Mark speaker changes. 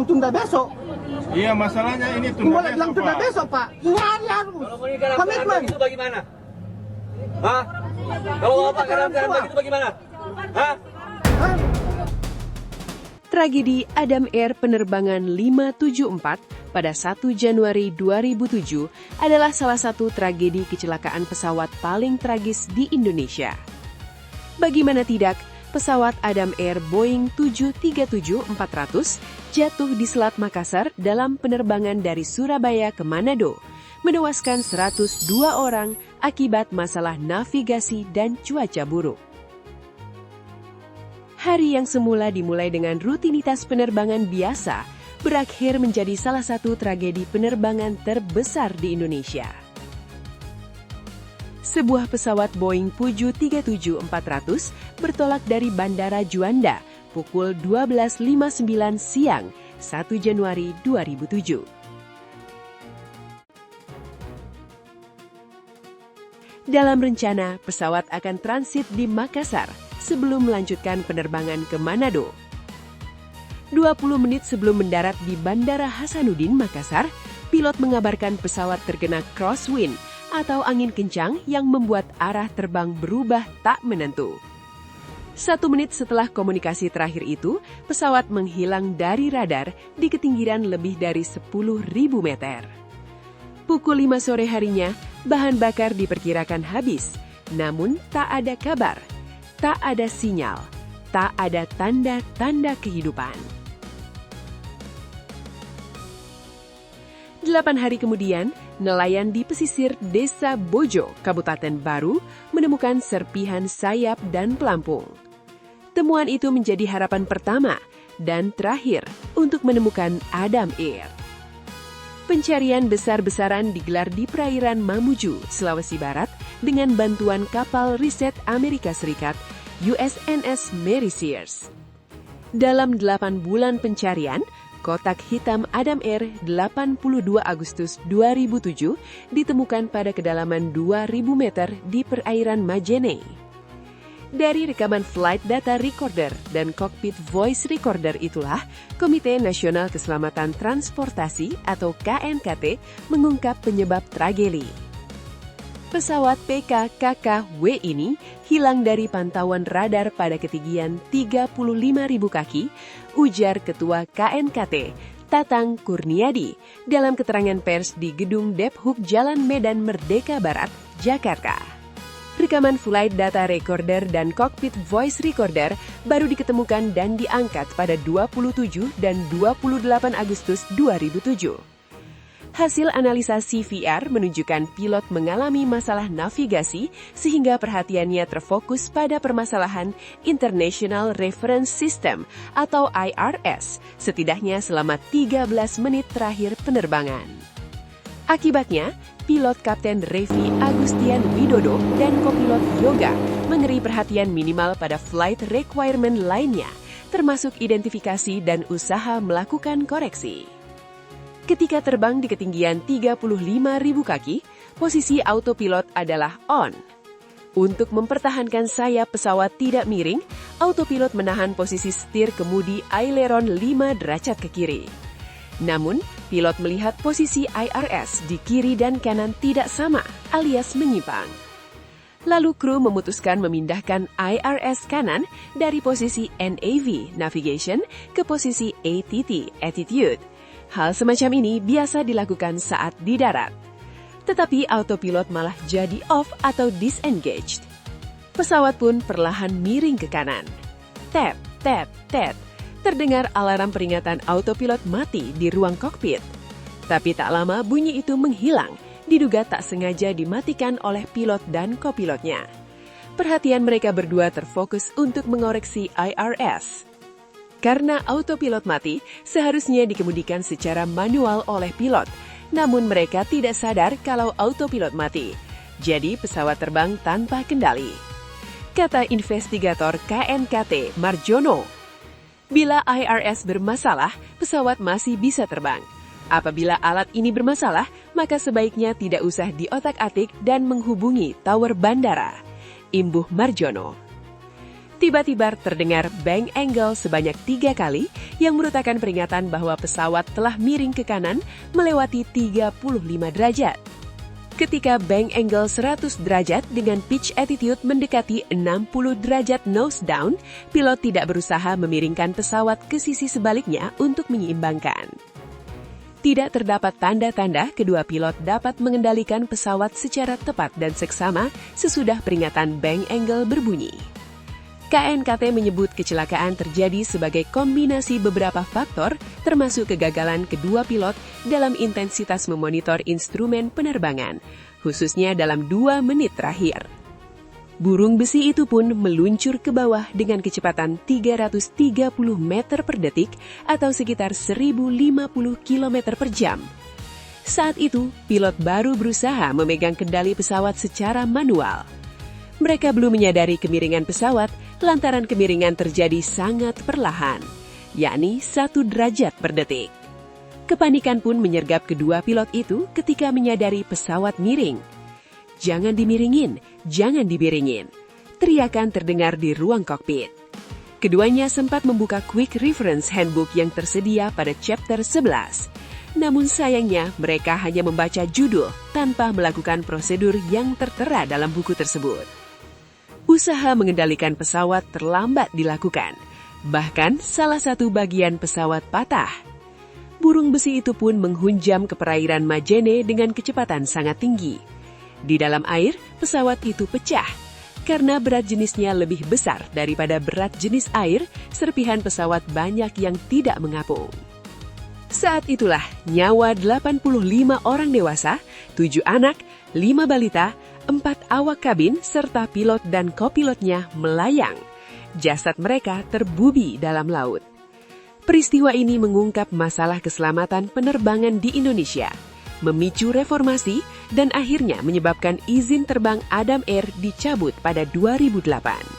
Speaker 1: Tunda besok.
Speaker 2: Iya, masalahnya ini tunda
Speaker 1: Boleh bilang
Speaker 2: besok,
Speaker 1: tunda
Speaker 2: Pak.
Speaker 1: besok, Pak. Ini hari harus.
Speaker 3: Kalau meninggal
Speaker 1: Komitmen.
Speaker 3: itu bagaimana? Hah? Kalau Bapak keadaan begitu bagaimana? Hah?
Speaker 1: Hah?
Speaker 4: Tragedi Adam Air penerbangan 574 pada 1 Januari 2007 adalah salah satu tragedi kecelakaan pesawat paling tragis di Indonesia. Bagaimana tidak, pesawat Adam Air Boeing 737-400 jatuh di Selat Makassar dalam penerbangan dari Surabaya ke Manado, menewaskan 102 orang akibat masalah navigasi dan cuaca buruk. Hari yang semula dimulai dengan rutinitas penerbangan biasa, berakhir menjadi salah satu tragedi penerbangan terbesar di Indonesia. Sebuah pesawat Boeing 737-400 bertolak dari Bandara Juanda pukul 12.59 siang, 1 Januari 2007. Dalam rencana, pesawat akan transit di Makassar sebelum melanjutkan penerbangan ke Manado. 20 menit sebelum mendarat di Bandara Hasanuddin, Makassar, pilot mengabarkan pesawat terkena crosswind atau angin kencang yang membuat arah terbang berubah tak menentu. 1 menit setelah komunikasi terakhir itu, pesawat menghilang dari radar di ketinggian lebih dari 10.000 meter. Pukul 5 sore harinya, bahan bakar diperkirakan habis, namun tak ada kabar, tak ada sinyal, tak ada tanda-tanda kehidupan. 8 hari kemudian, nelayan di pesisir Desa Bojo, Kabupaten Baru, menemukan serpihan sayap dan pelampung. Temuan itu menjadi harapan pertama dan terakhir untuk menemukan Adam Air. Pencarian besar-besaran digelar di perairan Mamuju, Sulawesi Barat, dengan bantuan kapal riset Amerika Serikat, USNS Mary Sears. Dalam 8 bulan pencarian, kotak hitam Adam Air 82 Agustus 2007 ditemukan pada kedalaman 2.000 meter di perairan Majene. Dari rekaman flight data recorder dan cockpit voice recorder itulah, Komite Nasional Keselamatan Transportasi atau KNKT mengungkap penyebab tragedi. Pesawat PKKKW ini hilang dari pantauan radar pada ketinggian 35.000 kaki, ujar Ketua KNKT, Tatang Kurniadi, dalam keterangan pers di Gedung Dephoek Jalan Medan Merdeka Barat, Jakarta. Rekaman flight data recorder dan cockpit voice recorder baru diketemukan dan diangkat pada 27 dan 28 Agustus 2007. Hasil analisa CVR menunjukkan pilot mengalami masalah navigasi sehingga perhatiannya terfokus pada permasalahan International Reference System atau IRS setidaknya selama 13 menit terakhir penerbangan. Akibatnya, pilot Kapten Revi Agustian Widodo dan kopilot Yoga memberi perhatian minimal pada flight requirement lainnya, termasuk identifikasi dan usaha melakukan koreksi. Ketika terbang di ketinggian 35.000 kaki, posisi autopilot adalah on. Untuk mempertahankan sayap pesawat tidak miring, autopilot menahan posisi setir kemudi aileron 5 derajat ke kiri. Namun, pilot melihat posisi IRS di kiri dan kanan tidak sama, alias menyimpang. Lalu kru memutuskan memindahkan IRS kanan dari posisi NAV (Navigation) ke posisi ATT (Attitude). Hal semacam ini biasa dilakukan saat di darat. Tetapi autopilot malah jadi off atau disengaged. Pesawat pun perlahan miring ke kanan. Tap, tap, tap. Terdengar alarm peringatan autopilot mati di ruang kokpit. Tapi tak lama bunyi itu menghilang, diduga tak sengaja dimatikan oleh pilot dan kopilotnya. Perhatian mereka berdua terfokus untuk mengoreksi IRS. Karena autopilot mati, seharusnya dikemudikan secara manual oleh pilot, namun mereka tidak sadar kalau autopilot mati. Jadi pesawat terbang tanpa kendali. Kata investigator KNKT Marjono, bila IRS bermasalah, pesawat masih bisa terbang. Apabila alat ini bermasalah, maka sebaiknya tidak usah diotak-atik dan menghubungi tower bandara. Imbuh Marjono. Tiba-tiba terdengar bang angle sebanyak 3 kali yang merupakan peringatan bahwa pesawat telah miring ke kanan melewati 35 derajat. Ketika bang angle 100 derajat dengan pitch attitude mendekati 60 derajat nose down, pilot tidak berusaha memiringkan pesawat ke sisi sebaliknya untuk menyeimbangkan. Tidak terdapat tanda-tanda kedua pilot dapat mengendalikan pesawat secara tepat dan seksama sesudah peringatan bang angle berbunyi. KNKT menyebut kecelakaan terjadi sebagai kombinasi beberapa faktor, termasuk kegagalan kedua pilot dalam intensitas memonitor instrumen penerbangan, khususnya dalam 2 menit terakhir. Burung besi itu pun meluncur ke bawah dengan kecepatan 330 meter per detik atau sekitar 1050 km per jam. Saat itu, pilot baru berusaha memegang kendali pesawat secara manual. Mereka belum menyadari kemiringan pesawat lantaran kemiringan terjadi sangat perlahan, yakni 1 derajat per detik. Kepanikan pun menyergap kedua pilot itu ketika menyadari pesawat miring. "Jangan dimiringin, jangan dibiringin," teriakan terdengar di ruang kokpit. Keduanya sempat membuka quick reference handbook yang tersedia pada chapter 11. Namun sayangnya mereka hanya membaca judul tanpa melakukan prosedur yang tertera dalam buku tersebut. Usaha mengendalikan pesawat terlambat dilakukan. Bahkan salah satu bagian pesawat patah. Burung besi itu pun menghunjam ke perairan Majene dengan kecepatan sangat tinggi. Di dalam air, pesawat itu pecah. Karena berat jenisnya lebih besar daripada berat jenis air, serpihan pesawat banyak yang tidak mengapung. Saat itulah nyawa 85 orang dewasa, 7 anak, 5 balita, 4 awak kabin, serta pilot dan kopilotnya melayang. Jasad mereka terbubi dalam laut. Peristiwa ini mengungkap masalah keselamatan penerbangan di Indonesia, memicu reformasi, dan akhirnya menyebabkan izin terbang Adam Air dicabut pada 2008.